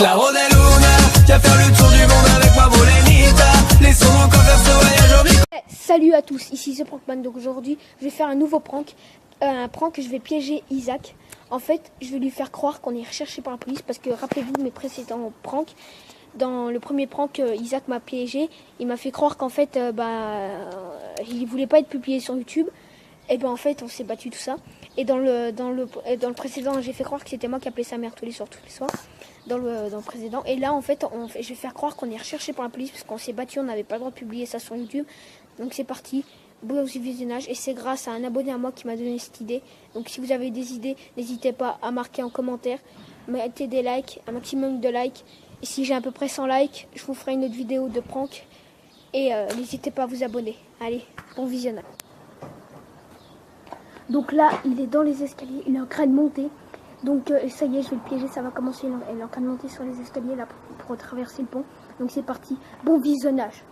Claro de Luna, tu vas faire le tour du monde avec ma molenita. Laissons encore faire ce voyage en vie. Salut à tous, ici c'est Prankman. Donc aujourd'hui, je vais faire un nouveau prank. Un prank que je vais piéger Isaac. En fait, je vais lui faire croire qu'on est recherché par la police parce que rappelez-vous de mes précédents pranks. Dans le premier prank, Isaac m'a piégé. Il m'a fait croire qu'en fait, il voulait pas être publié sur YouTube. Et ben en fait, on s'est battu tout ça. Et dans le précédent, j'ai fait croire que c'était moi qui appelais sa mère tous les soirs. Dans le précédent. Et là, en fait, je vais faire croire qu'on est recherché par la police parce qu'on s'est battu, on n'avait pas le droit de publier ça sur YouTube. Donc c'est parti. Bon visionnage. Et c'est grâce à un abonné à moi qui m'a donné cette idée. Donc si vous avez des idées, n'hésitez pas à marquer en commentaire. Mettez des likes, un maximum de likes. Et si j'ai à peu près 100 likes, je vous ferai une autre vidéo de prank. Et n'hésitez pas à vous abonner. Allez, bon visionnage. Donc là, il est dans les escaliers, il est en train de monter. Donc ça y est, je vais le piéger, ça va commencer. Il est en train de monter sur les escaliers là pour traverser le pont. Donc c'est parti, bon visionnage.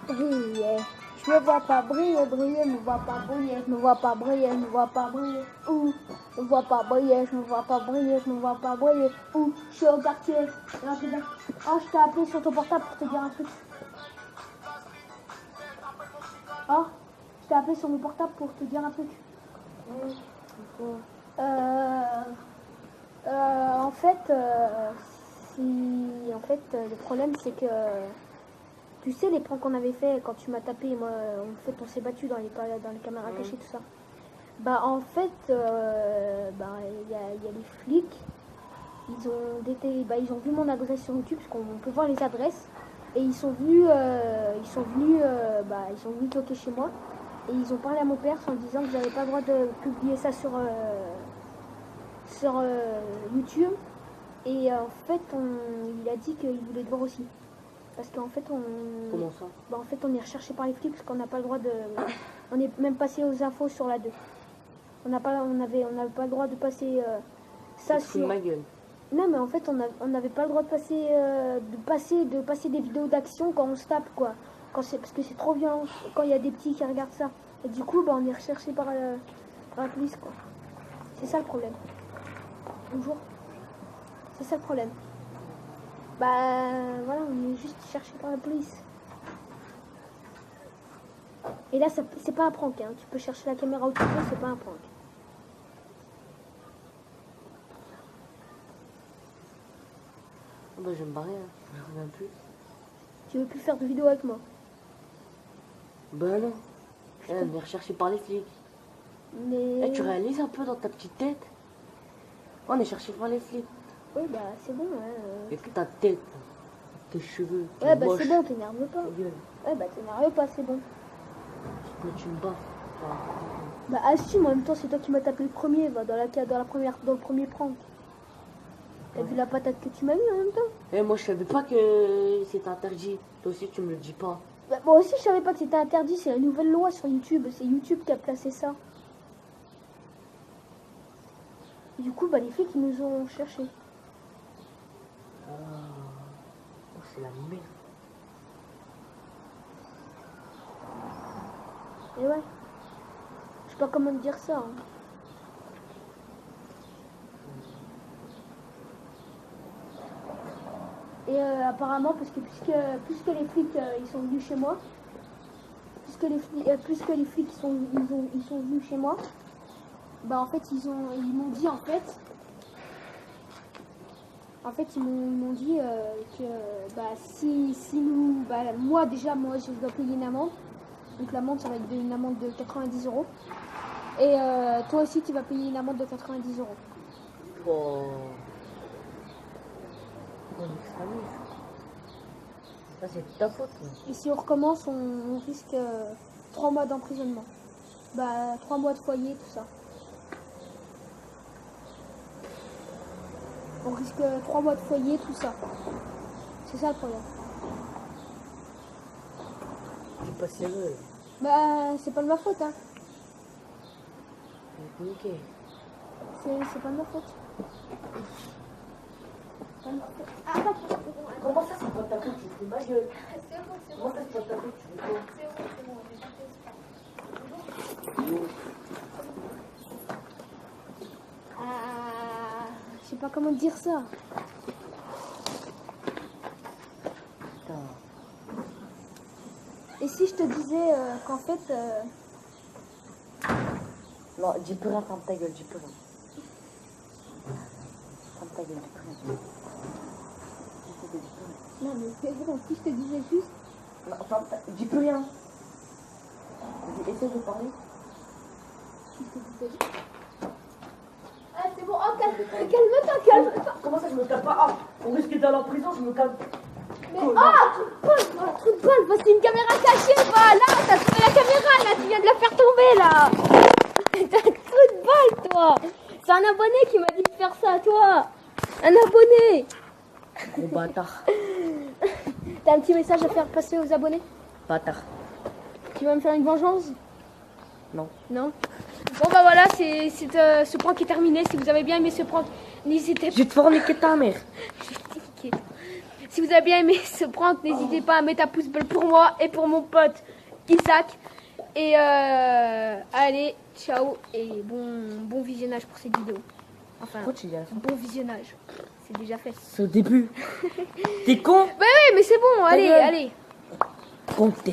Briller. Je me vois pas briller, briller, je me vois pas briller, je me vois pas briller, je me vois pas briller, ouh, je me vois pas briller, je me vois pas briller, je me vois pas briller, ouh, je suis au quartier. Oh, je t'ai appelé sur ton portable pour te dire un truc. Oh, je t'ai appelé sur mon portable pour te dire un truc. En fait, le problème c'est que tu sais les pranks qu'on avait fait quand tu m'as tapé, moi, on s'est battu dans les caméras cachées, tout ça. Bah en fait, y a les flics, ils ont vu mon adresse sur YouTube, parce qu'on peut voir les adresses, et ils sont venus toquer chez moi, et ils ont parlé à mon père en disant que j'avais pas le droit de publier ça sur YouTube, et en fait, il a dit qu'il voulait le voir aussi. Parce qu'en fait, Comment ça? Bah, en fait, on est recherché par les flics parce qu'on n'a pas le droit de... On est même passé aux infos sur la 2. On n'avait pas le droit de passer ça sur... ma gueule. Non, mais en fait, on n'avait pas le droit de passer, de passer des vidéos d'action quand on se tape, quoi. Parce que c'est trop violent quand il y a des petits qui regardent ça. Et du coup, bah, on est recherché par la police, quoi. C'est ça le problème. Bonjour. C'est ça le problème. Bah voilà, on est juste cherché par la police. Et là, c'est pas un prank, hein. Tu peux chercher la caméra où tu veux, c'est pas un prank. Oh bah je vais me barrer, hein. Je reviens plus. Tu veux plus faire de vidéos avec moi? Bah non. On est recherché par les flics. Mais... Tu réalises un peu dans ta petite tête? On est cherché par les flics. Oui, bah c'est bon, ouais. Et puis ta tête, tes cheveux. Ouais, bah c'est bon, t'énerve pas. Gueule. Ouais, bah t'énerve pas, c'est bon. Mais tu me bats. Bah assume, en même temps, c'est toi qui m'as tapé le premier, bah, dans le premier prank. T'as vu la patate que tu m'as mis en même temps? Eh, moi je savais pas que c'était interdit. Toi aussi tu me le dis pas. Bah, moi aussi je savais pas que c'était interdit, c'est la nouvelle loi sur YouTube, c'est YouTube qui a placé ça. Et du coup, bah les flics ils nous ont cherchés. Oh, c'est la merde. Et ouais. Je sais pas comment te dire ça. Hein. Et apparemment, parce que puisque les flics ils sont venus chez moi, puisque les flics ils sont venus chez moi, bah en fait ils m'ont dit ils m'ont dit que bah moi je dois payer une amende. Donc l'amende ça va être une amende de 90 €. Et toi aussi tu vas payer une amende de 90 €. Oh. Ça c'est de ta faute. Et si on recommence, on risque 3 mois d'emprisonnement. Bah 3 mois de foyer, tout ça. On risque 3 mois de foyer, tout ça. C'est ça le problème. Je suis pas sérieux. Bah, c'est pas de ma faute, hein. Ok. C'est pas de ma faute. Pas de ma faute. Ah, attends, c'est bon. Comment ça, c'est pas ta faute, tu fais ma gueule? C'est bon, c'est Comment ça, c'est pas ta faute, tu fais quoi? C'est bon, j'ai pas fait exprès. Je sais pas comment dire ça. Putain. Et si je te disais qu'en fait... Non, dis plus rien, ferme ta gueule, dis plus rien. Ferme ta gueule, dis plus rien. Dis plus rien. Non mais c'est bon, si je te disais juste... Non, dis plus rien. Essaye de parler. Si je te disais juste... Ah c'est bon, oh calme-toi. Comment ça, je me calme pas? Ah, on risque d'aller en prison, je me calme. Mais trou de balle, voici une caméra cachée, va là, t'as trouvé la caméra, là, tu viens de la faire tomber, là. T'as un trou de balle, toi. C'est un abonné qui m'a dit de faire ça à toi. Un abonné. Gros bâtard. T'as un petit message à faire passer aux abonnés? Bâtard. Tu vas me faire une vengeance? Non. Non. Bon bah voilà, ce prank est terminé. Si vous avez bien aimé ce prank, n'hésitez Je vais te forniquer ta mère. pas. Si vous avez bien aimé ce prank, n'hésitez pas à mettre un pouce bleu pour moi et pour mon pote Isaac. Et allez, ciao et bon visionnage pour cette vidéo. Enfin, Pourquoi tu dis à la fin? bon visionnage. C'est déjà fait. C'est au début. T'es con? Bah oui, mais c'est bon, allez, gueule. allez. Con, t'es